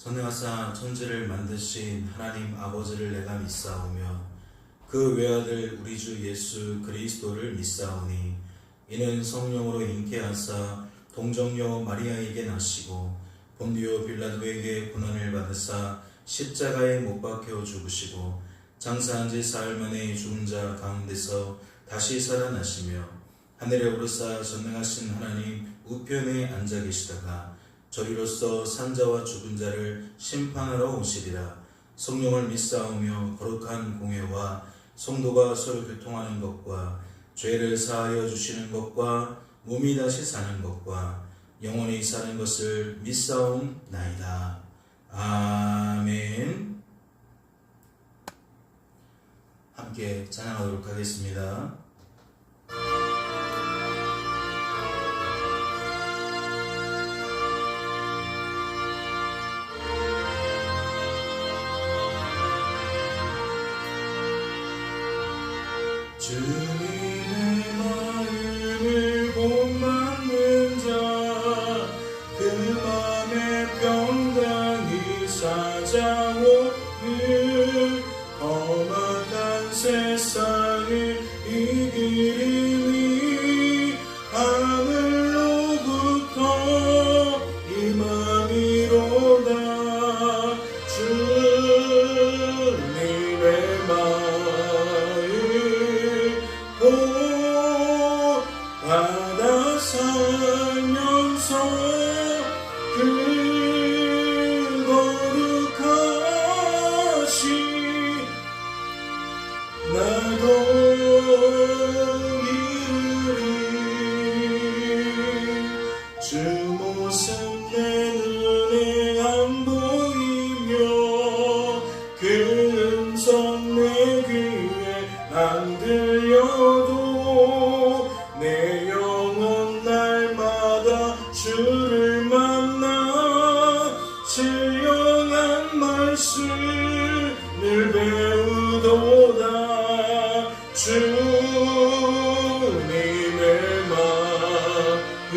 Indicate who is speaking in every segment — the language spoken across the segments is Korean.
Speaker 1: 선하사 천지를 만드신 하나님 아버지를 내가 믿사오며 그 외아들 우리 주 예수 그리스도를 믿사오니 이는 성령으로 잉태하사 동정녀 마리아에게 나시고 본디오 빌라도에게 고난을 받으사 십자가에 못 박혀 죽으시고 장사한 지 사흘 만에 죽은 자 가운데서 다시 살아나시며 하늘에 오르사 전능하신 하나님 우편에 앉아 계시다가 저리로서 산자와 죽은 자를 심판하러 오시리라. 성령을 믿사오며 거룩한 공회와 성도가 서로 교통하는 것과 죄를 사하여 주시는 것과 몸이 다시 사는 것과 영원히 사는 것을 믿사옵나이다. 아멘. 함께 찬양하도록 하겠습니다. 주님의 마음을 본받는 자, 그 맘에 평강이 찾아오는 험악한 세상을 이기리니 하늘로부터 임함이로다. 주님의 마음 받아 살면서 그 거룩하신 나도 이르리. 주 모습 내 눈에 안 보이며 그 음성 내 귀에 안 들려도 내 영혼 날마다 주를 만나 신령한 말씀을 배우도다. 주님의 마음을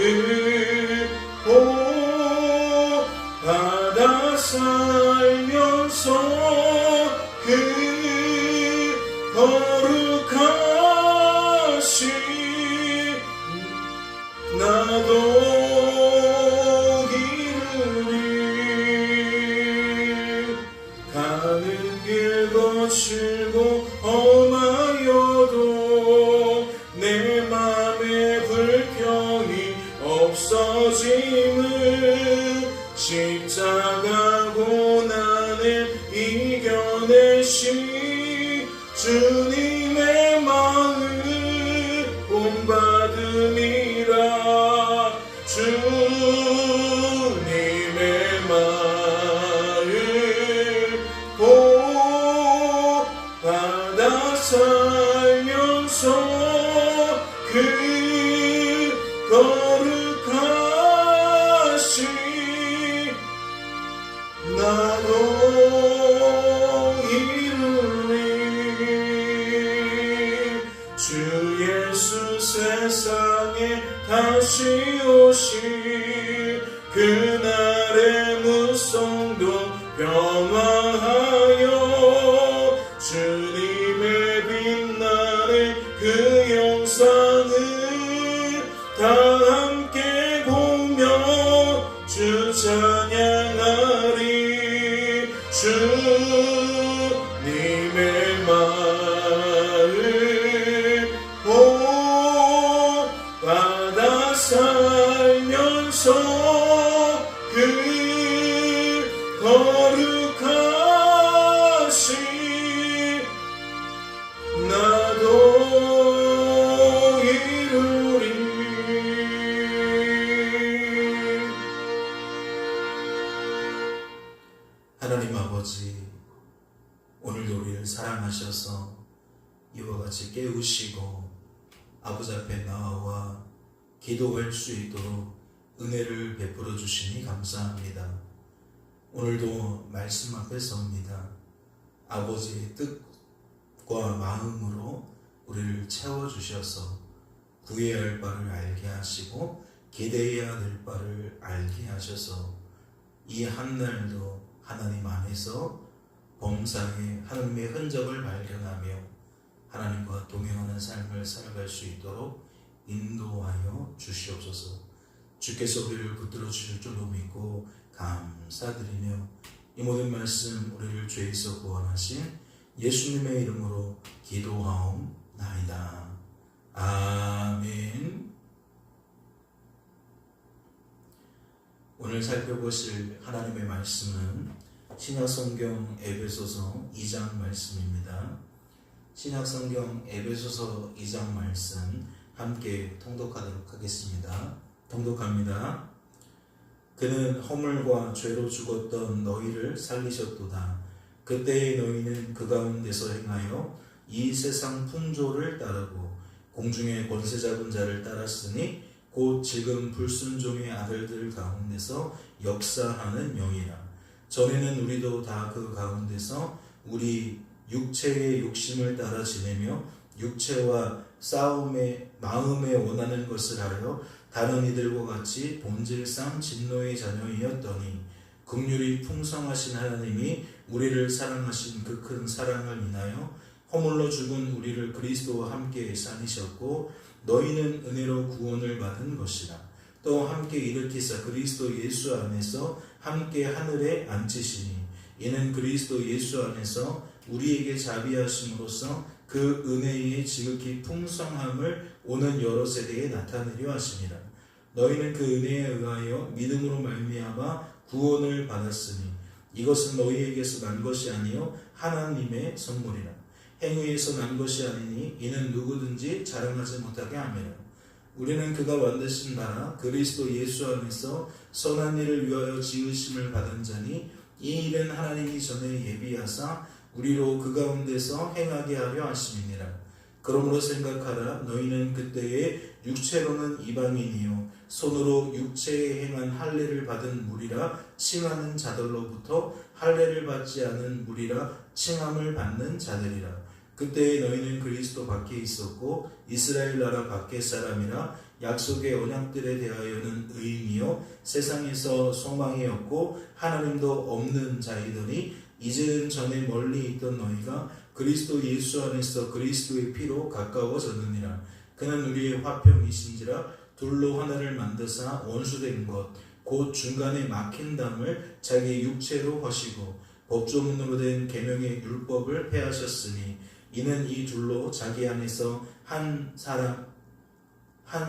Speaker 1: 받아 살면서 그 거룩하신 나도 이르리. 가는 길 거칠고 험하여도 내 맘에 불평이 없어짐은 십자가 고난을 이겨내신 주님의 마음 본받음이라. 주님의 마음 본받아 살면서 그 거룩하신 나도 이루리. 주 예수 세상에 다시 오실 그날의 무성도 변화하여 주님의 빛나는 그 영상을 다 함께 보며 주 찬양하리. 주님의 마음 받아 살면서 그 거룩하신 나도 이루리. 하나님 아버지, 오늘도 우리를 사랑하셔서 이와 같이 깨우시고 아버지 앞에 나와 기도할 수 있도록 은혜를 베풀어 주시니 감사합니다. 오늘도 말씀 앞에 섭니다. 아버지의 뜻과 마음으로 우리를 채워주셔서 구해야 할 바를 알게 하시고 기대해야 될 바를 알게 하셔서 이 한날도 하나님 안에서 범사에 하나님의 흔적을 발견하며 하나님과 동행하는 삶을 살아갈 수 있도록 인도하여 주시옵소서. 주께서 우리를 붙들어 주실 줄로 믿고 감사드리며 이 모든 말씀 우리를 죄에서 구원하신 예수님의 이름으로 기도하옵나이다. 아멘. 오늘 살펴보실 하나님의 말씀은 신약성경 에베소서 2장 말씀입니다. 신약성경 에베소서 2장 말씀 함께 통독하도록 하겠습니다. 통독합니다. 그는 허물과 죄로 죽었던 너희를 살리셨도다. 그때의 너희는 그 가운데서 행하여 이 세상 풍조를 따르고 공중의 권세 잡은 자를 따랐으니 곧 지금 불순종의 아들들 가운데서 역사하는 영이라. 전에는 우리도 다 그 가운데서 우리 육체의 욕심을 따라 지내며 육체와 싸움에 마음에 원하는 것을 하여 다른 이들과 같이 본질상 진노의 자녀이었더니 긍휼이 풍성하신 하나님이 우리를 사랑하신 그 큰 사랑을 인하여 허물로 죽은 우리를 그리스도와 함께 살리셨고 너희는 은혜로 구원을 받은 것이라. 또 함께 일으키사 그리스도 예수 안에서 함께 하늘에 앉히시니 이는 그리스도 예수 안에서 우리에게 자비하심으로써 그 은혜의 지극히 풍성함을 오는 여러 세대에 나타내려 하심이라. 너희는 그 은혜에 의하여 믿음으로 말미암아 구원을 받았으니 이것은 너희에게서 난 것이 아니요 하나님의 선물이라. 행위에서 난 것이 아니니 이는 누구든지 자랑하지 못하게 함이라. 우리는 그가 만드신 나라 그리스도 예수 안에서 선한 일을 위하여 지으심을 받은 자니 이 일은 하나님이 전에 예비하사 우리로 그 가운데서 행하게 하려 하심이니라. 그러므로 생각하라. 너희는 그때에 육체로는 이방인이요 손으로 육체에 행한 할례를 받은 무리라 칭하는 자들로부터 할례를 받지 않은 무리라 칭함을 받는 자들이라. 그때에 너희는 그리스도 밖에 있었고 이스라엘 나라 밖의 사람이라 약속의 언약들에 대하여는 의인이요 세상에서 소망이 없고 하나님도 없는 자이더니 이제는 전에 멀리 있던 너희가 그리스도 예수 안에서 그리스도의 피로 가까워졌느니라. 그는 우리의 화평이신지라 둘로 하나를 만드사 원수된 것 곧 중간에 막힌 담을 자기 육체로 하시고 법조문으로 된 계명의 율법을 폐하셨으니 이는 이 둘로 자기 안에서 한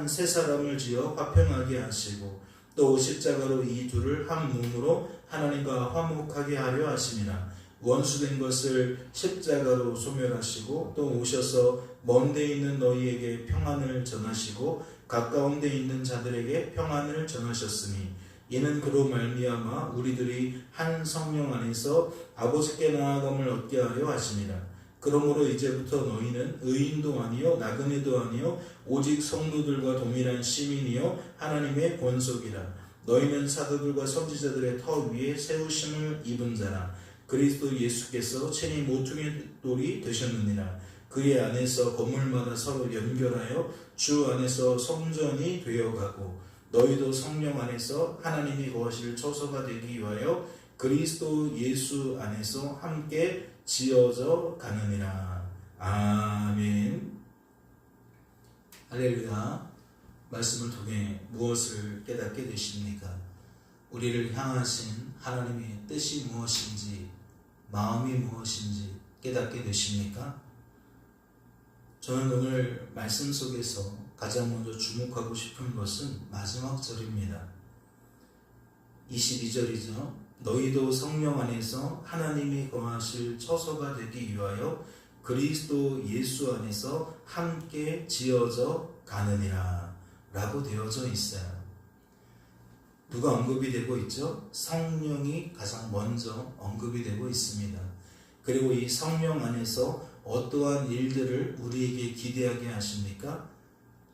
Speaker 1: 세 사람을 지어 화평하게 하시고 또 십자가로 이 둘을 한 몸으로 하나님과 화목하게 하려 하심이라. 원수된 것을 십자가로 소멸하시고 또 오셔서 먼 데 있는 너희에게 평안을 전하시고 가까운 데 있는 자들에게 평안을 전하셨으니 이는 그로 말미암아 우리들이 한 성령 안에서 아버지께 나아감을 얻게 하려 하심이라. 그러므로 이제부터 너희는 의인도 아니요 나그네도 아니요 오직 성도들과 동일한 시민이요 하나님의 권속이라. 너희는 사도들과 선지자들의 터 위에 세우심을 입은 자라. 그리스도 예수께서 친히 모퉁이 돌이 되셨느니라. 그의 안에서 건물마다 서로 연결하여 주 안에서 성전이 되어가고 너희도 성령 안에서 하나님이 거하실 처소가 되기 위하여 그리스도 예수 안에서 함께 지어져 가느니라. 아멘. 할렐루야. 말씀을 통해 무엇을 깨닫게 되십니까? 우리를 향하신 하나님의 뜻이 무엇인지, 마음이 무엇인지 깨닫게 되십니까? 저는 오늘 말씀 속에서 가장 먼저 주목하고 싶은 것은 마지막 절입니다. 22절이죠. 너희도 성령 안에서 하나님이 거하실 처소가 되기 위하여 그리스도 예수 안에서 함께 지어져 가느니라 라고 되어져 있어요. 누가 언급이 되고 있죠? 성령이 가장 먼저 언급이 되고 있습니다. 그리고 이 성령 안에서 어떠한 일들을 우리에게 기대하게 하십니까?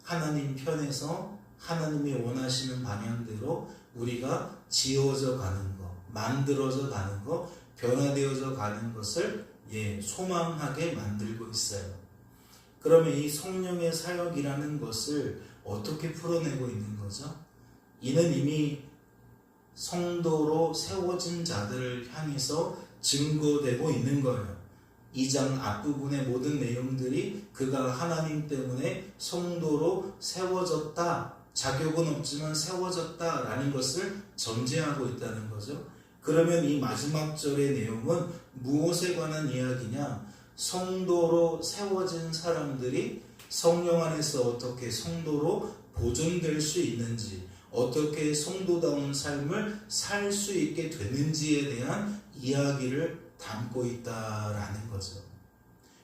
Speaker 1: 하나님 편에서 하나님이 원하시는 방향대로 우리가 지어져 가는 것, 만들어져 가는 것, 변화되어져 가는 것을 소망하게 만들고 있어요. 그러면 이 성령의 사역이라는 것을 어떻게 풀어내고 있는 거죠? 이는 이미 성도로 세워진 자들을 향해서 증거되고 있는 거예요. 2장 앞부분의 모든 내용들이 그가 하나님 때문에 성도로 세워졌다, 자격은 없지만 세워졌다라는 것을 전제하고 있다는 거죠. 그러면 이 마지막 절의 내용은 무엇에 관한 이야기냐? 성도로 세워진 사람들이 성령 안에서 어떻게 성도로 보존될 수 있는지, 어떻게 성도다운 삶을 살 수 있게 되는지에 대한 이야기를 담고 있다라는 거죠.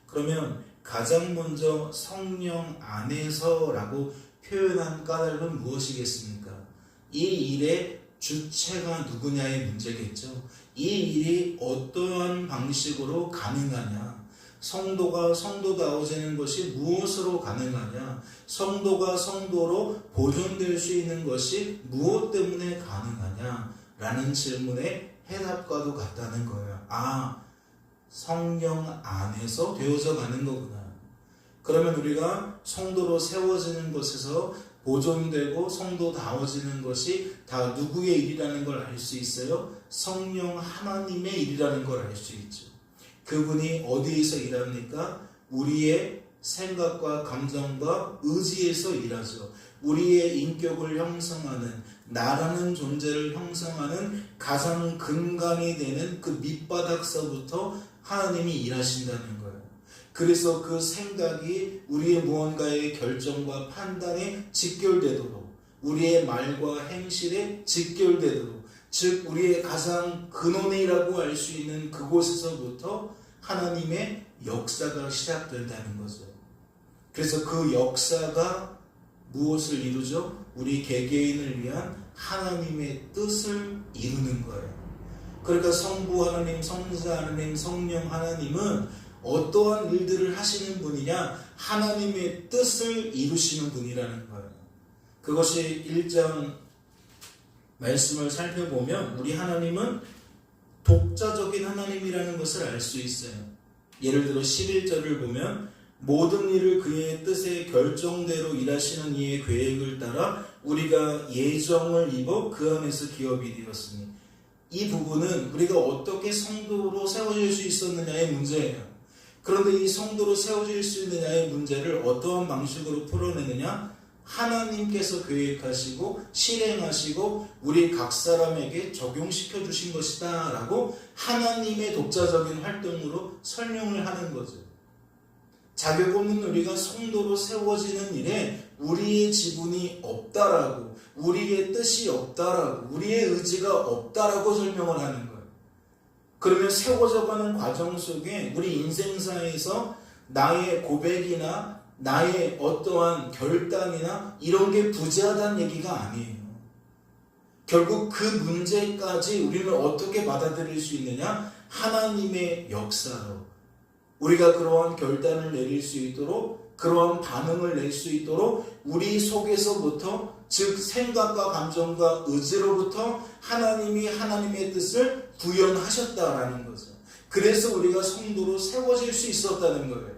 Speaker 1: 그러면 가장 먼저 성령 안에서라고 표현한 까닭은 무엇이겠습니까? 이 일의 주체가 누구냐의 문제겠죠. 이 일이 어떠한 방식으로 가능하냐? 성도가 성도다워지는 것이 무엇으로 가능하냐? 성도가 성도로 보존될 수 있는 것이 무엇 때문에 가능하냐? 라는 질문의 해답과도 같다는 거예요. 성령 안에서 되어져 가는 거구나. 그러면 우리가 성도로 세워지는 것에서 보존되고 성도다워지는 것이 다 누구의 일이라는 걸 알 수 있어요? 성령 하나님의 일이라는 걸 알 수 있죠. 그분이 어디에서 일합니까? 우리의 생각과 감정과 의지에서 일하죠. 우리의 인격을 형성하는, 나라는 존재를 형성하는 가장 근간이 되는 그 밑바닥서부터 하나님이 일하신다는 거예요. 그래서 그 생각이 우리의 무언가의 결정과 판단에 직결되도록, 우리의 말과 행실에 직결되도록, 즉 우리의 가장 근원이라고 할 수 있는 그곳에서부터 하나님의 역사가 시작된다는 거죠. 그래서 그 역사가 무엇을 이루죠? 우리 개개인을 위한 하나님의 뜻을 이루는 거예요. 그러니까 성부 하나님, 성자 하나님, 성령 하나님은 어떠한 일들을 하시는 분이냐? 하나님의 뜻을 이루시는 분이라는 거예요. 그것이 1장 말씀을 살펴보면 우리 하나님은 독자적인 하나님이라는 것을 알 수 있어요. 예를 들어 11절을 보면 모든 일을 그의 뜻의 결정대로 일하시는 이의 계획을 따라 우리가 예정을 입어 그 안에서 기업이 되었으니, 이 부분은 우리가 어떻게 성도로 세워질 수 있었느냐의 문제예요. 그런데 이 성도로 세워질 수 있느냐의 문제를 어떠한 방식으로 풀어내느냐? 하나님께서 계획하시고 실행하시고 우리 각 사람에게 적용시켜 주신 것이다 라고 하나님의 독자적인 활동으로 설명을 하는 거죠. 자격 없는 우리가 성도로 세워지는 일에 우리의 지분이 없다라고, 우리의 뜻이 없다라고, 우리의 의지가 없다라고 설명을 하는 거예요. 그러면 세워져가는 과정 속에 우리 인생사에서 나의 고백이나 나의 어떠한 결단이나 이런 게 부재하다는 얘기가 아니에요. 결국 그 문제까지 우리는 어떻게 받아들일 수 있느냐? 하나님의 역사로 우리가 그러한 결단을 내릴 수 있도록, 그러한 반응을 낼 수 있도록 우리 속에서부터, 즉 생각과 감정과 의지로부터 하나님이 하나님의 뜻을 구현하셨다라는 거죠. 그래서 우리가 성도로 세워질 수 있었다는 거예요.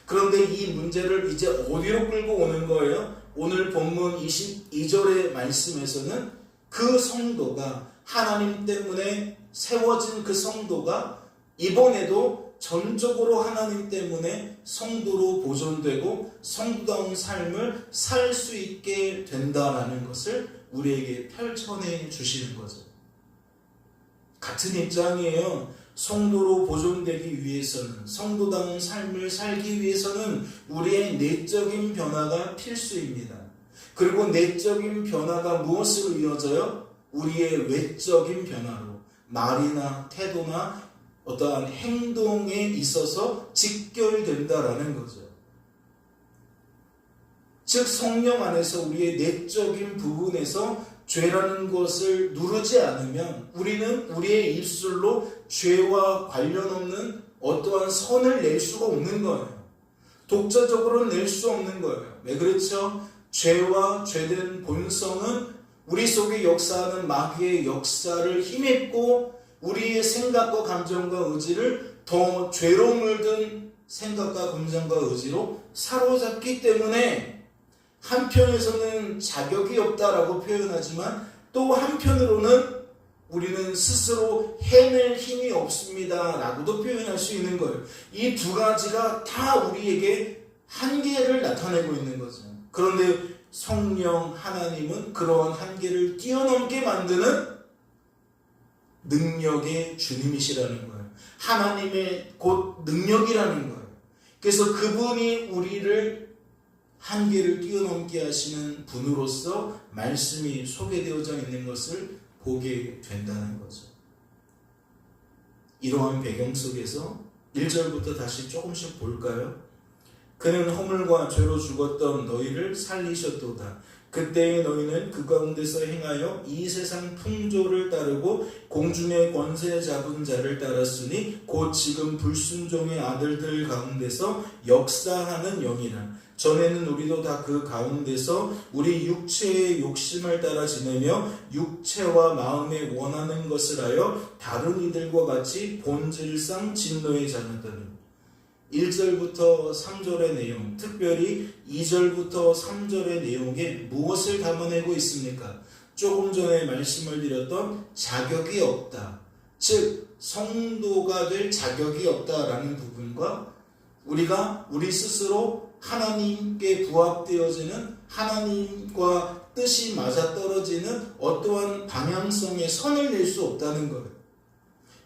Speaker 1: 그런데 이 문제를 이제 어디로 끌고 오는 거예요? 오늘 본문 22절의 말씀에서는 그 성도가, 하나님 때문에 세워진 그 성도가 이번에도 전적으로 하나님 때문에 성도로 보존되고 성도다운 삶을 살 수 있게 된다라는 것을 우리에게 펼쳐내 주시는 거죠. 같은 입장이에요. 성도로 보존되기 위해서는, 성도다운 삶을 살기 위해서는 우리의 내적인 변화가 필수입니다. 그리고 내적인 변화가 무엇으로 이어져요? 우리의 외적인 변화로, 말이나 태도나 어떠한 행동에 있어서 직결된다라는 거죠. 즉 성령 안에서 우리의 내적인 부분에서 죄라는 것을 누르지 않으면 우리는 우리의 입술로 죄와 관련 없는 어떠한 선을 낼 수가 없는 거예요. 독자적으로 낼 수 없는 거예요. 왜 그렇죠? 죄와 죄된 본성은 우리 속에 역사하는 마귀의 역사를 힘입고 우리의 생각과 감정과 의지를 더 죄로 물든 생각과 감정과 의지로 사로잡기 때문에 한편에서는 자격이 없다라고 표현하지만 또 한편으로는 우리는 스스로 해낼 힘이 없습니다 라고도 표현할 수 있는 거예요. 이 두 가지가 다 우리에게 한계를 나타내고 있는 거죠. 그런데 성령 하나님은 그러한 한계를 뛰어넘게 만드는 능력의 주님이시라는 거예요. 하나님의 곧 능력이라는 거예요. 그래서 그분이 우리를 한계를 뛰어넘게 하시는 분으로서 말씀이 소개되어져 있는 것을 보게 된다는 거죠. 이러한 배경 속에서 1절부터 다시 조금씩 볼까요? 그는 허물과 죄로 죽었던 너희를 살리셨도다. 그때의 너희는 그 가운데서 행하여 이 세상 풍조를 따르고 공중의 권세 잡은 자를 따랐으니 곧 지금 불순종의 아들들 가운데서 역사하는 영이라. 전에는 우리도 다 그 가운데서 우리 육체의 욕심을 따라 지내며 육체와 마음에 원하는 것을 하여 다른 이들과 같이 본질상 진노의 자녀들은 1절부터 3절의 내용, 특별히 2절부터 3절의 내용에 무엇을 담아내고 있습니까? 조금 전에 말씀을 드렸던 자격이 없다. 즉 성도가 될 자격이 없다라는 부분과 우리가 우리 스스로 하나님께 부합되어지는 하나님과 뜻이 맞아떨어지는 어떠한 방향성의 선을 낼 수 없다는 거예요.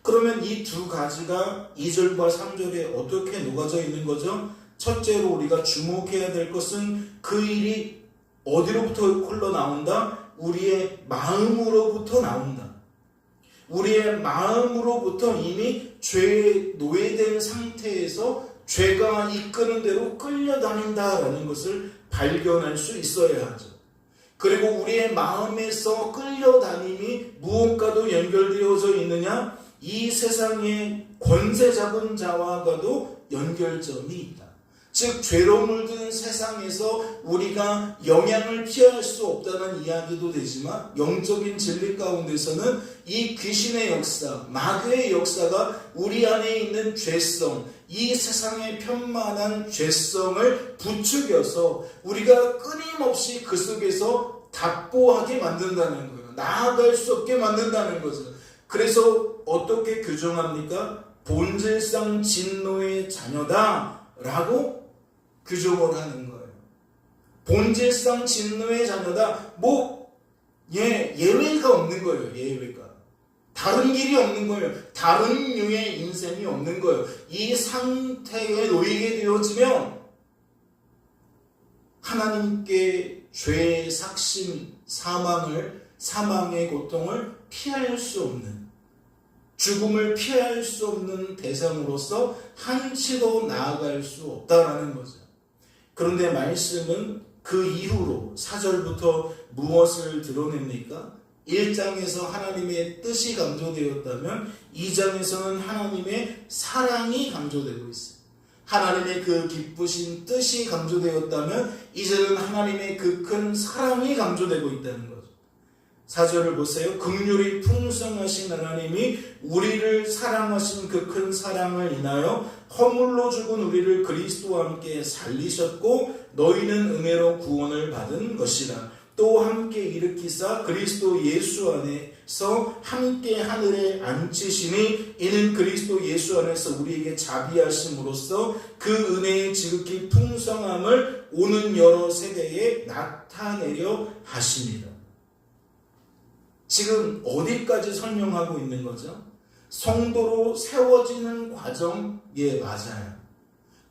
Speaker 1: 그러면 이 두 가지가 2절과 3절에 어떻게 녹아져 있는 거죠? 첫째로 우리가 주목해야 될 것은 그 일이 어디로부터 흘러나온다? 우리의 마음으로부터 나온다. 우리의 마음으로부터 이미 죄에 노예된 상태에서 죄가 이끄는 대로 끌려다닌다라는 것을 발견할 수 있어야 하죠. 그리고 우리의 마음에서 끌려다님이 무엇과도 연결되어져 있느냐? 이 세상의 권세 잡은 자와도 연결점이 있다. 즉 죄로 물든 세상에서 우리가 영향을 피할 수 없다는 이야기도 되지만 영적인 진리 가운데서는 이 귀신의 역사, 마귀의 역사가 우리 안에 있는 죄성, 이 세상의 편만한 죄성을 부추겨서 우리가 끊임없이 그 속에서 답보하게 만든다는 거예요. 나아갈 수 없게 만든다는 거죠. 그래서 어떻게 규정합니까? 본질상 진노의 자녀다 라고 규정을 하는 거예요. 본질상 진노의 자녀다. 예외가 없는 거예요. 예외가. 다른 길이 없는 거예요. 다른 류의 인생이 없는 거예요. 이 상태에 놓이게 되어지면 하나님께 죄의 삭심, 사망의 고통을 피할 수 없는, 죽음을 피할 수 없는 대상으로서 한치도 나아갈 수 없다라는 거죠. 그런데 말씀은 그 이후로 4절부터 무엇을 드러냅니까? 1장에서 하나님의 뜻이 강조되었다면 2장에서는 하나님의 사랑이 강조되고 있어요. 하나님의 그 기쁘신 뜻이 강조되었다면 이제는 하나님의 그 큰 사랑이 강조되고 있다는 거죠. 4절을 보세요. 긍휼이 풍성하신 하나님이 우리를 사랑하신 그 큰 사랑을 인하여 허물로 죽은 우리를 그리스도와 함께 살리셨고 너희는 은혜로 구원을 받은 것이라. 또 함께 일으키사 그리스도 예수 안에서 함께 하늘에 앉히시니 이는 그리스도 예수 안에서 우리에게 자비하심으로써 그 은혜의 지극히 풍성함을 오는 여러 세대에 나타내려 하십니다. 지금 어디까지 설명하고 있는 거죠? 성도로 세워지는 과정, 맞아요.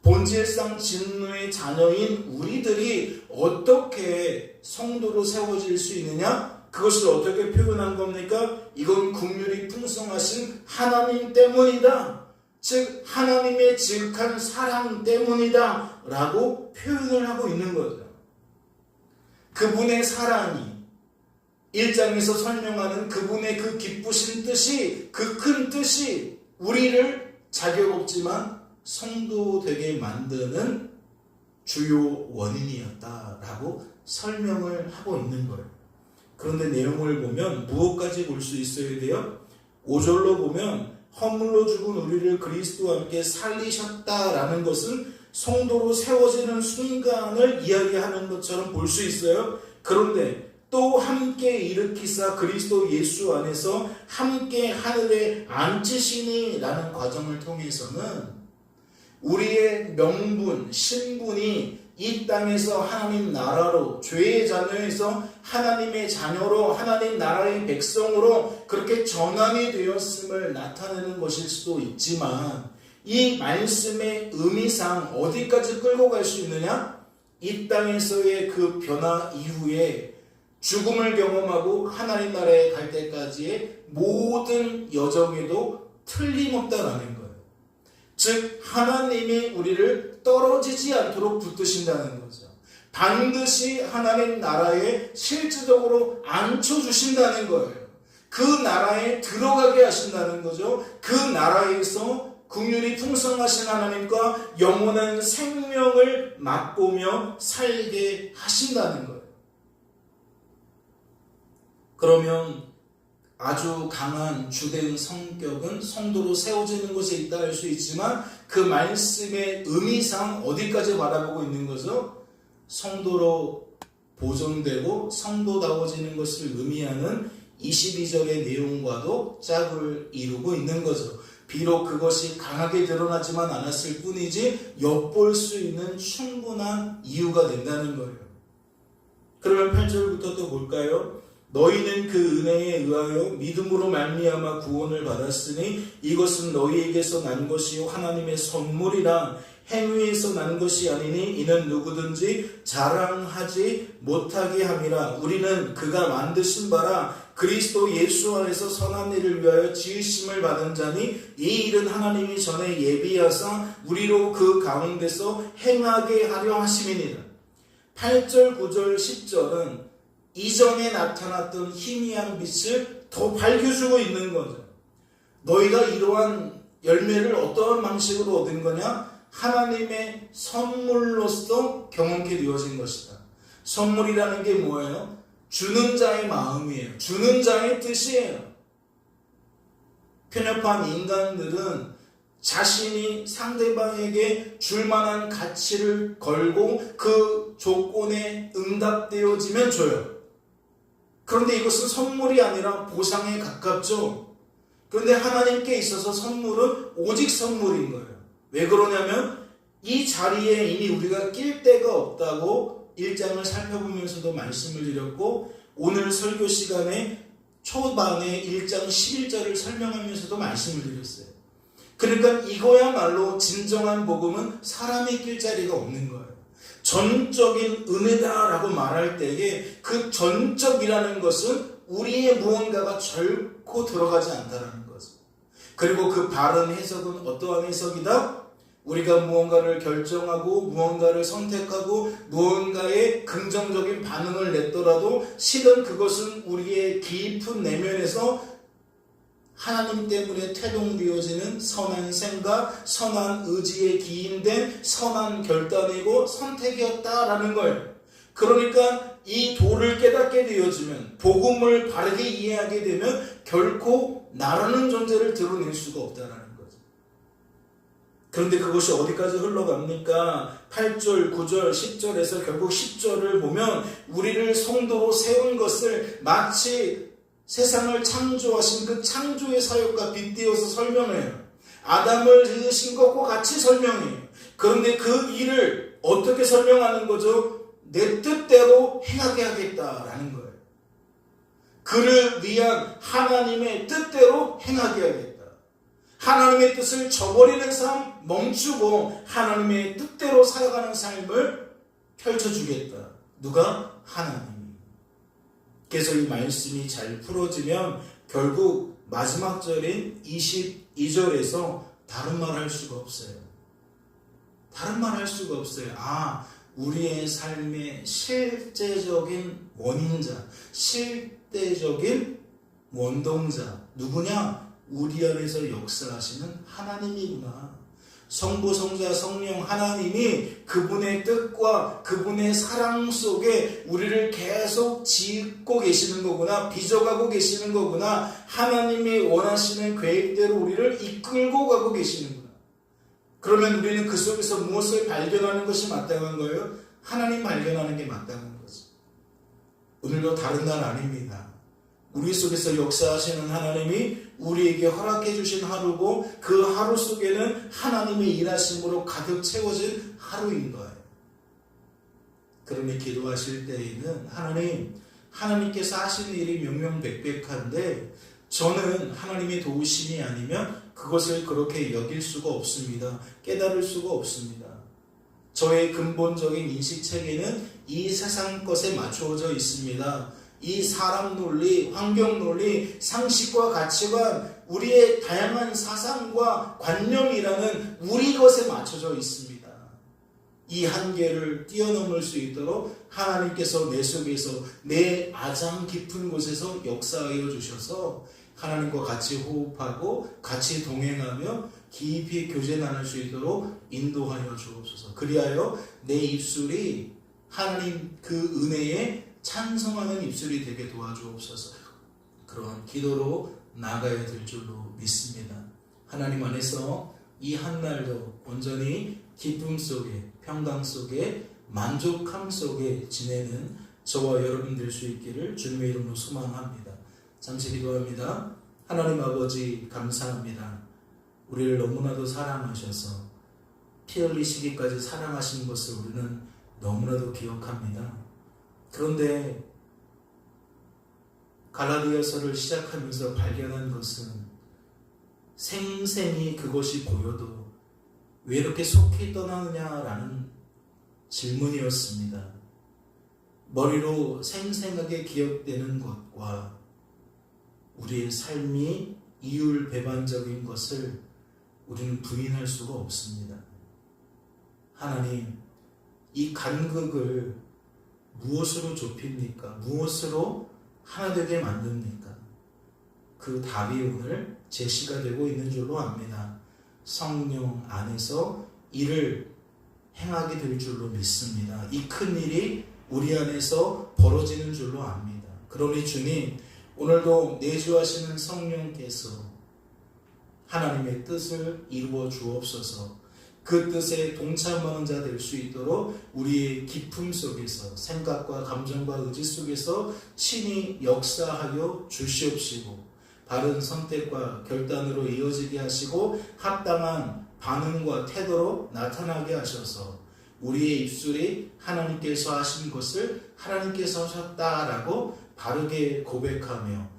Speaker 1: 본질상 진노의 자녀인 우리들이 어떻게 성도로 세워질 수 있느냐? 그것을 어떻게 표현한 겁니까? 이건 긍휼이 풍성하신 하나님 때문이다. 즉 하나님의 지극한 사랑 때문이다 라고 표현을 하고 있는 거죠. 그분의 사랑이 1장에서 설명하는 그분의 그 기쁘신 뜻이, 그 큰 뜻이 우리를 자격 없지만 성도 되게 만드는 주요 원인이었다라고 설명을 하고 있는 거예요. 그런데 내용을 보면 무엇까지 볼 수 있어야 돼요? 5절로 보면 허물로 죽은 우리를 그리스도와 함께 살리셨다라는 것은 성도로 세워지는 순간을 이야기하는 것처럼 볼 수 있어요. 그런데 또 함께 일으키사 그리스도 예수 안에서 함께 하늘에 앉히시니 라는 과정을 통해서는 우리의 명분, 신분이 이 땅에서 하나님 나라로, 죄의 자녀에서 하나님의 자녀로, 하나님 나라의 백성으로 그렇게 전환이 되었음을 나타내는 것일 수도 있지만, 이 말씀의 의미상 어디까지 끌고 갈 수 있느냐? 이 땅에서의 그 변화 이후에 죽음을 경험하고 하나님 나라에 갈 때까지의 모든 여정에도 틀림없다라는 거예요. 즉 하나님이 우리를 떨어지지 않도록 붙드신다는 거죠. 반드시 하나님 나라에 실질적으로 앉혀주신다는 거예요. 그 나라에 들어가게 하신다는 거죠. 그 나라에서 긍휼이 풍성하신 하나님과 영원한 생명을 맛보며 살게 하신다는 거예요. 그러면 아주 강한 주된 성격은 성도로 세워지는 곳에 있다 할 수 있지만, 그 말씀의 의미상 어디까지 바라보고 있는 거죠? 성도로 보존되고 성도다워지는 것을 의미하는 22절의 내용과도 짝을 이루고 있는 거죠. 비록 그것이 강하게 드러나지만 않았을 뿐이지 엿볼 수 있는 충분한 이유가 된다는 거예요. 그러면 8절부터 또 볼까요? 너희는 그 은혜에 의하여 믿음으로 말미암아 구원을 받았으니 이것은 너희에게서 난 것이요 하나님의 선물이라. 행위에서 난 것이 아니니 이는 누구든지 자랑하지 못하게 함이라. 우리는 그가 만드신 바라 그리스도 예수 안에서 선한 일을 위하여 지으심을 받은 자니 이 일은 하나님이 전에 예비하사 우리로 그 가운데서 행하게 하려 하심이니라. 8절, 9절, 10절은 이전에 나타났던 희미한 빛을 더 밝혀주고 있는 거죠. 너희가 이러한 열매를 어떠한 방식으로 얻은 거냐? 하나님의 선물로서 경험케 되어진 것이다. 선물이라는 게 뭐예요? 주는 자의 마음이에요. 주는 자의 뜻이에요. 편협한 인간들은 자신이 상대방에게 줄 만한 가치를 걸고 그 조건에 응답되어지면 줘요. 그런데 이것은 선물이 아니라 보상에 가깝죠. 그런데 하나님께 있어서 선물은 오직 선물인 거예요. 왜 그러냐면 이 자리에 이미 우리가 낄 데가 없다고 1장을 살펴보면서도 말씀을 드렸고, 오늘 설교 시간에 초반에 1장 11절을 설명하면서도 말씀을 드렸어요. 그러니까 이거야말로 진정한 복음은 사람이 낄 자리가 없는 거예요. 전적인 은혜다라고 말할 때에 그 전적이라는 것은 우리의 무언가가 결코 들어가지 않다라는 거죠. 그리고 그 바른 해석은 어떠한 해석이다? 우리가 무언가를 결정하고 무언가를 선택하고 무언가에 긍정적인 반응을 냈더라도 실은 그것은 우리의 깊은 내면에서 하나님 때문에 태동되어지는 선한 생각, 선한 의지에 기인된 선한 결단이고 선택이었다라는 거예요. 그러니까 이 도를 깨닫게 되어지면, 복음을 바르게 이해하게 되면 결코 나라는 존재를 드러낼 수가 없다라는 거죠. 그런데 그것이 어디까지 흘러갑니까? 8절, 9절, 10절에서 결국 10절을 보면 우리를 성도로 세운 것을 마치 세상을 창조하신 그 창조의 사역과 빗대어서 설명해요. 아담을 지으신 것과 같이 설명해요. 그런데 그 일을 어떻게 설명하는 거죠? 내 뜻대로 행하게 하겠다라는 거예요. 그를 위한 하나님의 뜻대로 행하게 하겠다. 하나님의 뜻을 저버리는 삶 멈추고 하나님의 뜻대로 살아가는 삶을 펼쳐주겠다. 누가? 하나님. 그래서 이 말씀이 잘 풀어지면 결국 마지막 절인 22절에서 다른 말 할 수가 없어요. 다른 말 할 수가 없어요. 우리의 삶의 실제적인 원인자, 실제적인 원동자 누구냐? 우리 안에서 역사하시는 하나님이구나. 성부, 성자, 성령 하나님이 그분의 뜻과 그분의 사랑 속에 우리를 계속 짓고 계시는 거구나. 빚어가고 계시는 거구나. 하나님이 원하시는 계획대로 우리를 이끌고 가고 계시는구나. 그러면 우리는 그 속에서 무엇을 발견하는 것이 마땅한 거예요? 하나님 발견하는 게 마땅한 거죠. 오늘도 다른 날 아닙니다. 우리 속에서 역사하시는 하나님이 우리에게 허락해 주신 하루고 그 하루 속에는 하나님의 일하심으로 가득 채워진 하루인 거예요. 그러니 기도하실 때에는 하나님께서 하시는 일이 명명백백한데 저는 하나님의 도우심이 아니면 그것을 그렇게 여길 수가 없습니다. 깨달을 수가 없습니다. 저의 근본적인 인식체계는 이 세상 것에 맞추어져 있습니다. 이 사람 논리, 환경 논리, 상식과 가치관, 우리의 다양한 사상과 관념이라는 우리 것에 맞춰져 있습니다. 이 한계를 뛰어넘을 수 있도록 하나님께서 내 속에서 내 아장 깊은 곳에서 역사하여 주셔서 하나님과 같이 호흡하고 같이 동행하며 깊이 교제 나눌 수 있도록 인도하여 주옵소서. 그리하여 내 입술이 하나님 그 은혜에 찬성하는 입술이 되게 도와주옵소서. 그런 기도로 나아가야 될 줄로 믿습니다. 하나님 안에서 이 한날도 온전히 기쁨 속에, 평강 속에, 만족함 속에 지내는 저와 여러분 될 수 있기를 주님의 이름으로 소망합니다. 잠시 기도합니다. 하나님 아버지 감사합니다. 우리를 너무나도 사랑하셔서 피 흘리시기까지 사랑하신 것을 우리는 너무나도 기억합니다. 그런데 갈라디아서를 시작하면서 발견한 것은 생생히 그것이 보여도 왜 이렇게 속히 떠나느냐라는 질문이었습니다. 머리로 생생하게 기억되는 것과 우리의 삶이 이율배반적인 것을 우리는 부인할 수가 없습니다. 하나님, 이 간극을 무엇으로 좁힙니까? 무엇으로 하나 되게 만듭니까? 그 답이 오늘 제시가 되고 있는 줄로 압니다. 성령 안에서 일을 행하게 될 줄로 믿습니다. 이 큰 일이 우리 안에서 벌어지는 줄로 압니다. 그러니 주님, 오늘도 내주하시는 성령께서 하나님의 뜻을 이루어 주옵소서. 그 뜻에 동참하는 자 될 수 있도록 우리의 기품 속에서, 생각과 감정과 의지 속에서 친히 역사하여 주시옵시고 바른 선택과 결단으로 이어지게 하시고 합당한 반응과 태도로 나타나게 하셔서 우리의 입술이 하나님께서 하신 것을 하나님께서 하셨다라고 바르게 고백하며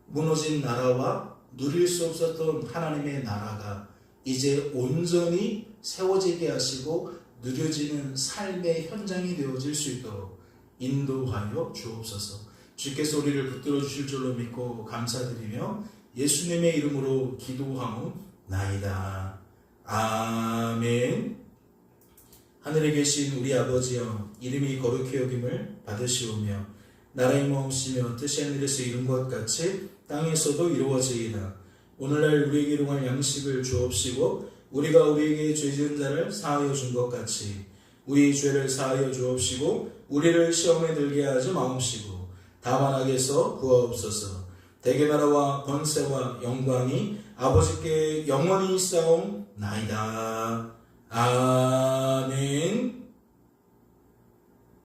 Speaker 1: 무너진 나라와 누릴 수 없었던 하나님의 나라가 이제 온전히 세워지게 하시고 누려지는 삶의 현장이 되어질 수 있도록 인도하여 주옵소서. 주께서 우리를 붙들어 주실 줄로 믿고 감사드리며 예수님의 이름으로 기도하옵나이다. 아멘. 하늘에 계신 우리 아버지여, 이름이 거룩히 여김을 받으시오며 나라의 마음이시며 뜻이 하늘에서 이룬 것 같이 땅에서도 이루어지이다. 오늘날 우리에게 일용할 양식을 주옵시고 우리가 우리에게 죄 지은 자를 사하여 준 것 같이 우리 죄를 사하여 주옵시고 우리를 시험에 들게 하지 마옵시고 다만 악에서 구하옵소서. 대개 나라와 권세와 영광이 아버지께 영원히 있사옵나이다. 아멘.